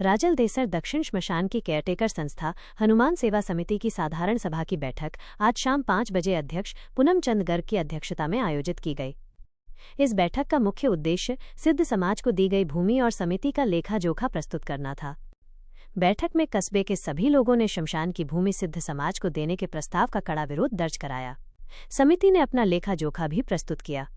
राजलदेसर दक्षिण श्मशान की केयरटेकर संस्था हनुमान सेवा समिति की साधारण सभा की बैठक आज शाम 5 बजे अध्यक्ष पूनम चंद गर्ग की अध्यक्षता में आयोजित की गई। इस बैठक का मुख्य उद्देश्य सिद्ध समाज को दी गई भूमि और समिति का लेखा जोखा प्रस्तुत करना था। बैठक में कस्बे के सभी लोगों ने शमशान की भूमि सिद्ध समाज को देने के प्रस्ताव का कड़ा विरोध दर्ज कराया। समिति ने अपना लेखा जोखा भी प्रस्तुत किया।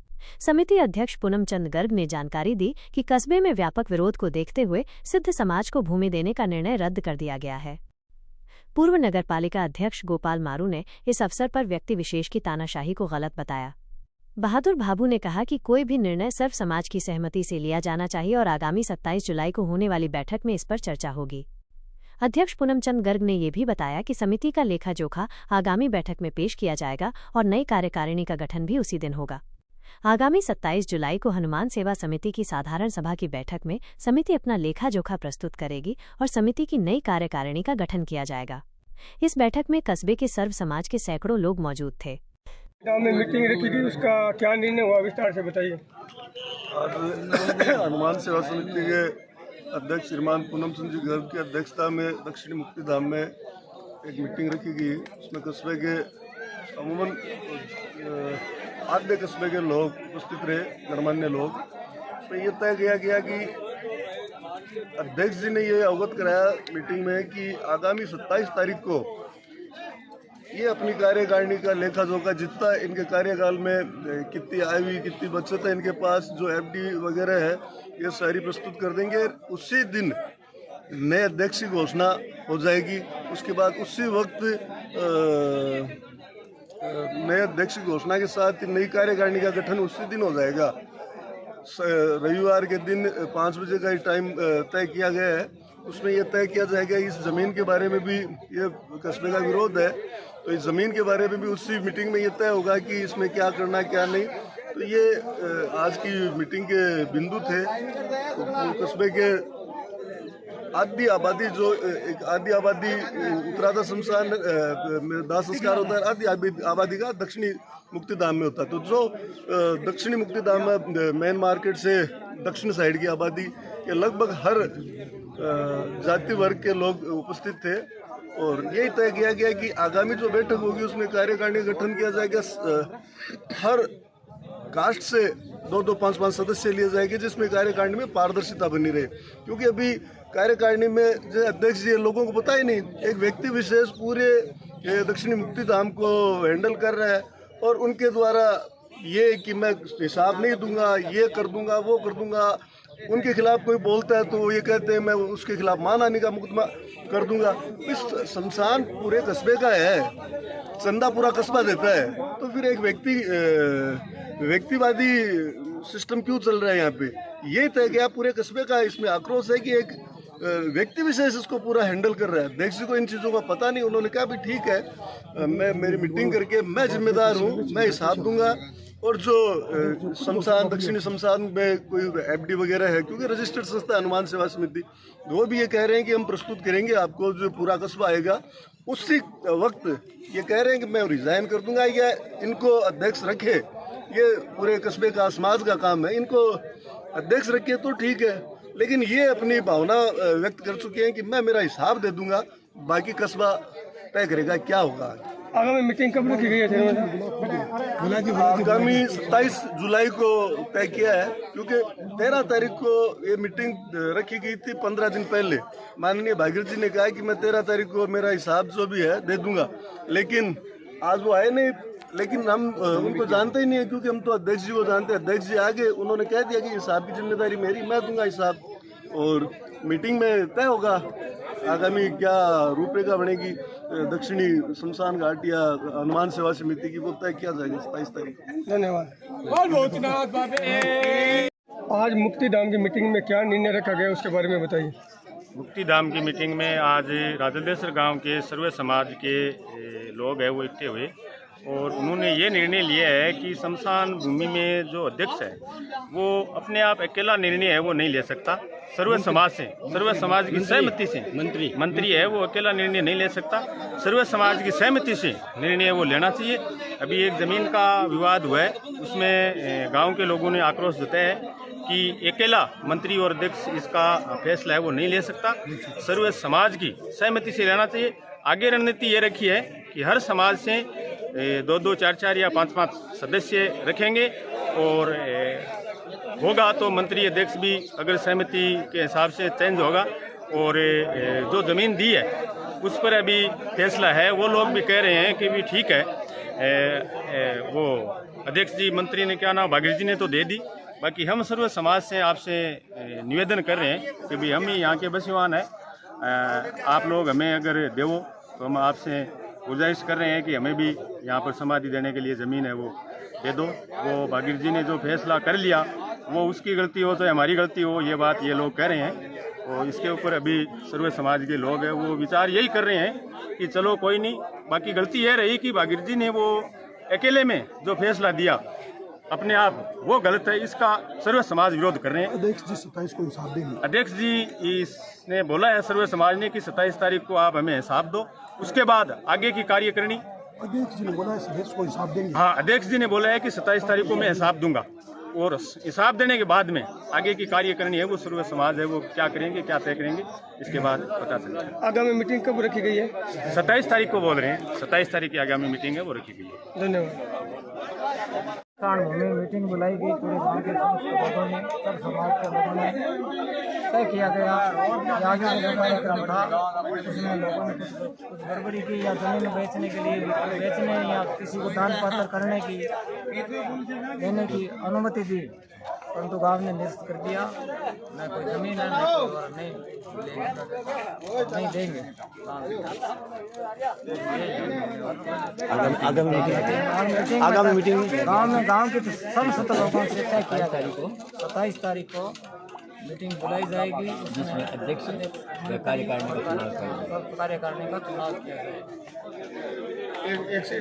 समिति अध्यक्ष पूनम चंद गर्ग ने जानकारी दी कि कस्बे में व्यापक विरोध को देखते हुए सिद्ध समाज को भूमि देने का निर्णय रद्द कर दिया गया है। पूर्व नगरपालिका अध्यक्ष गोपाल मारू ने इस अवसर पर व्यक्ति विशेष की तानाशाही को गलत बताया। बहादुर भाभू ने कहा कि कोई भी निर्णय सर्व समाज की सहमति से लिया जाना चाहिए और आगामी 27 जुलाई को होने वाली बैठक में इस पर चर्चा होगी। अध्यक्ष पूनम चंद गर्ग ने यह भी बताया कि समिति का लेखा जोखा आगामी बैठक में पेश किया जाएगा और नई कार्यकारिणी का गठन भी उसी दिन होगा। आगामी 27 जुलाई को हनुमान सेवा समिति की साधारण सभा की बैठक में समिति अपना लेखा जोखा प्रस्तुत करेगी और समिति की नई कार्यकारिणी का गठन किया जाएगा। इस बैठक में कस्बे के सर्व समाज के सैकड़ों लोग मौजूद थे। गांव में मीटिंग रखी गई, उसका क्या निर्णय हुआ, विस्तार से बताइए। आज हनुमान सेवा समिति के अध्यक्ष श्रीमान पूनम चंद जी गर्ग की अध्यक्षता में दक्षिणी मुक्तिधाम में एक मीटिंग रखी गई। उसमें कस्बे के अमूमन आधे कस्बे के लोग उपस्थित रहे, गणमान्य लोग। उसमें यह तय किया गया कि अध्यक्ष जी ने ये अवगत कराया मीटिंग में कि आगामी 27 तारीख को ये अपनी कार्यकारिणी का लेखा जोखा जितना इनके कार्यकाल में कितनी आय हुई, कितनी बचत है इनके पास, जो एफडी वगैरह है, ये सारी प्रस्तुत कर देंगे। उसी दिन नए अध्यक्ष की घोषणा हो जाएगी। उसके बाद उसी वक्त नए अध्यक्ष की घोषणा के साथ नई कार्यकारिणी का गठन उसी दिन हो जाएगा। रविवार के दिन 5 बजे का टाइम तय किया गया है। उसमें यह तय किया जाएगा इस ज़मीन के बारे में भी, ये कस्बे का विरोध है तो इस ज़मीन के बारे में भी उसी मीटिंग में ये तय होगा कि इसमें क्या करना क्या नहीं। तो ये आज की मीटिंग के बिंदु थे। तो कस्बे के आधी आबादी उत्तराधा शमशान में दाह संस्कार होता है, आधी आबादी का दक्षिणी मुक्तिधाम में होता है। तो जो दक्षिणी मुक्तिधाम में मेन मार्केट से दक्षिण साइड की आबादी के लगभग हर जाति वर्ग के लोग उपस्थित थे और यही तय किया गया कि आगामी जो बैठक होगी उसमें कार्यकारिणी गठन किया जाएगा। हर कास्ट से 2-2, 5-5 सदस्य लिए जाएंगे जिसमें कार्यकारिणी में पारदर्शिता बनी रहे। क्योंकि अभी कार्यकारिणी में जो अध्यक्ष जी लोगों को पता ही नहीं, एक व्यक्ति विशेष पूरे दक्षिणी मुक्तिधाम को हैंडल कर रहा है और उनके द्वारा ये कि मैं हिसाब नहीं दूंगा, ये कर दूंगा, वो कर दूंगा। उनके खिलाफ कोई बोलता है तो ये कहते हैं मैं उसके खिलाफ मानहानि का मुकदमा कर दूंगा। इस शमशान पूरे कस्बे का है, चंदा पूरा कस्बा देता है, तो फिर एक व्यक्तिवादी सिस्टम क्यों चल रहा है यहाँ पे? ये तय गया पूरे कस्बे का। इसमें आक्रोश है कि एक व्यक्ति विशेष इसको पूरा हैंडल कर रहा है। अध्यक्ष जी को इन चीज़ों का पता नहीं। उन्होंने कहा भी ठीक है, मैं मेरी मीटिंग करके मैं जिम्मेदार हूँ, मैं हिसाब दूंगा। और जो शमशान दक्षिणी शमशान में कोई एफडी वगैरह है, क्योंकि रजिस्टर्ड संस्था हनुमान सेवा समिति, वो भी ये कह रहे हैं कि हम प्रस्तुत करेंगे आपको जो पूरा कस्बा आएगा। उसी वक्त ये कह रहे हैं कि मैं रिजाइन कर दूंगा या इनको अध्यक्ष रखे। ये पूरे कस्बे का समाज का काम है, इनको अध्यक्ष रखे तो ठीक है, लेकिन ये अपनी भावना व्यक्त कर चुके हैं कि मैं मेरा हिसाब दे दूंगा, बाकी कस्बा तय करेगा क्या होगा। आगामी मीटिंग कब रखी गई है? आगामी 27 जुलाई को तय किया है, क्योंकि 13 तारीख को ये मीटिंग रखी गई थी। 15 दिन पहले माननीय भागीर जी ने कहा कि मैं 13 तारीख को मेरा हिसाब जो भी है दे दूंगा, लेकिन आज वो आए नहीं। लेकिन हम उनको जानते ही नहीं है, क्योंकि हम तो अध्यक्ष जी को जानते हैं। अध्यक्ष जी आगे उन्होंने कह दिया कि हिसाब की जिम्मेदारी मेरी, मैं दूंगा हिसाब, और मीटिंग में तय होगा आगामी क्या रूपरेखा बनेगी दक्षिणी शमशान घाट या हनुमान सेवा समिति की, वो तय किया जाएगा 27 तारीख। धन्यवाद। आज मुक्तिधाम की मीटिंग में क्या निर्णय रखा गया, उसके बारे में बताइए। मुक्तिधाम की मीटिंग में आज राजलदेसर गांव के सर्व समाज के लोग हैं वो इकट्ठे हुए और उन्होंने ये निर्णय लिया है कि शमशान भूमि में जो अध्यक्ष है वो अपने आप अकेला निर्णय है वो नहीं ले सकता। सर्व समाज से, सर्व समाज की सहमति से मंत्री है वो अकेला निर्णय नहीं ले सकता। सर्व समाज की सहमति से निर्णय वो लेना चाहिए। अभी एक ज़मीन का विवाद हुआ है, उसमें गांव के लोगों ने आक्रोश जताया है कि अकेला मंत्री और अध्यक्ष इसका फैसला है वो नहीं ले सकता, सर्व समाज की सहमति से लेना चाहिए। आगे रणनीति ये रखी है कि हर समाज से 2-2, 4-4 या 5-5 सदस्य रखेंगे और होगा तो मंत्री अध्यक्ष भी अगर सहमति के हिसाब से चेंज होगा। और जो ज़मीन दी है उस पर अभी फैसला है, वो लोग भी कह रहे हैं कि भी ठीक है, वो अध्यक्ष जी मंत्री ने क्या नाम बागिर जी ने तो दे दी, बाकी हम सर्व समाज से आपसे निवेदन कर रहे हैं कि भाई हम ही यहाँ के बसीवान हैं, आप लोग हमें अगर देवो तो हम आपसे गुजारिश कर रहे हैं कि हमें भी यहाँ पर समाधि देने के लिए ज़मीन है वो दे दो। वो बागिर जी ने जो फैसला कर लिया वो उसकी गलती हो चाहे हमारी गलती हो, ये बात ये लोग कह रहे हैं। और इसके ऊपर अभी सर्व समाज के लोग हैं वो विचार यही कर रहे हैं कि चलो कोई नहीं, बाकी गलती ये रही कि बागिर जी ने वो अकेले में जो फैसला दिया अपने आप वो गलत है, इसका सर्व समाज विरोध कर रहे हैं। अध्यक्ष जी 27 को हिसाब देंगे। अध्यक्ष जी इसने बोला है सर्व समाज ने कि 27 तारीख को आप हमें हिसाब दो, उसके बाद आगे की कार्यकारिणी। अध्यक्ष जी ने बोला है अध्यक्ष को हिसाब देंगे। हाँ, अध्यक्ष जी ने बोला है कि 27 तारीख को मैं हिसाब दूंगा और हिसाब देने के बाद में आगे की कार्यकारिणी है वो सर्व समाज है वो क्या करेंगे, क्या तय करेंगे, इसके बाद पता चलेगा। आगामी मीटिंग कब रखी गई है? 27 तारीख को बोल रहे हैं, 27 तारीख की आगामी मीटिंग है वो रखी गई है। धन्यवाद। भूमि मीटिंग बुलाई गई, पूरे गांव के समस्त लोगों ने, सब समाज के लोगों ने तय किया गया कि आगे जो कार्यक्रम था उसमें लोगों ने कुछ गड़बड़ी की या जमीन बेचने के लिए बेचने या किसी को दान पात्र करने की देने की अनुमति दी, परंतु गांव ने निरस्त कर दिया। न कोई जमीन है, नहीं देंगे। आगामी मीटिंग गांव के समस्त लोगों से तय किया 27 तारीख को मीटिंग बुलाई जाएगी, जिसमें अध्यक्ष कार्यकारिणी का चुनाव किया जाएगा। एक से